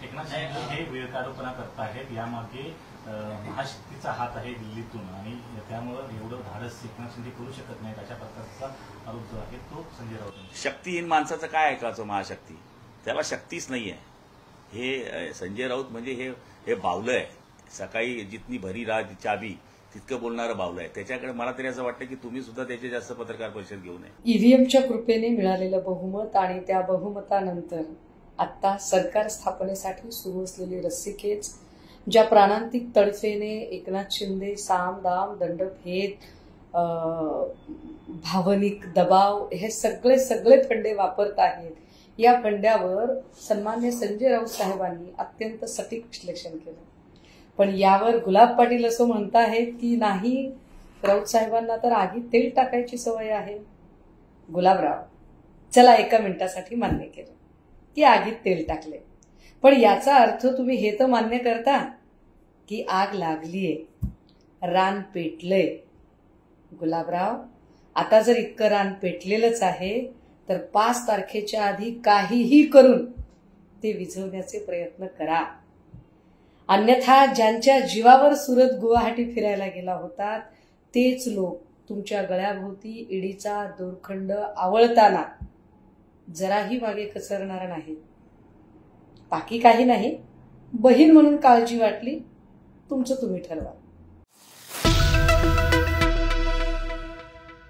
एकनाथ शिंदे हे वेळकाढूपणा करत आहेत, यामागे महाशक्तीचा हात आहे दिल्लीतून आणि त्यामुळे एवढं धाडस एकनाथ शिंदे करू शकत नाहीत अशा प्रकारचा आरोप जो आहे तो संजय राऊत. शक्तीहीन माणसाचं काय ऐकायचं महाशक्ती, त्याला शक्तीच नाहीये. हे संजय राऊत म्हणजे हे बावलं आहे. सकाळी जितनी भरी रात चाबी तितकं बोलणारं बावलं आहे. त्याच्याकडे मला तरी असं वाटतं की तुम्ही सुद्धा त्याचे जास्त पत्रकार परिषद घेऊ नये. ईव्हीएमच्या कृपेने मिळालेलं बहुमत आणि त्या बहुमतानंतर आता सरकार स्थापनेसाठी सुरू असलेली रस्सीखेच, ज्या प्राणांतिक तडफेने एकनाथ शिंदे साम दाम दंडभेद भावनिक दबाव हे सगळे फंडे वापरत आहेत, या फंड्यावर सन्मान्य संजय राऊत साहेबांनी अत्यंत सटीक विश्लेषण केलं. पण यावर गुलाब पाटील असं म्हणताहेत की नाही, राऊत साहेबांना तर आगीत तेल टाकायची सवय आहे. गुलाबराव, चला एका मिनिटासाठी मान्य केलं की आगीत तेल टाकले, पण याचा अर्थ तुम्ही हे तर मान्य करता की आग लागलीये, रान पेटलंय. गुलाबराव, आता जर इतकं रान पेटलेलंच आहे तर 5 तारखेच्या आधी काहीही करून ते विझवण्याचे प्रयत्न करा. अन्यथा ज्यांच्या जीवावर सुरत गुवाहाटी फिरायला गेला होता तेच लोक तुमच्या गळ्याभोवती ईडीचा दोरखंड आवळताना जराही मागे कचरणार नाही. बाकी काही नाही, बहीण म्हणून काळजी वाटली, तुमचं तुम्ही ठरवा.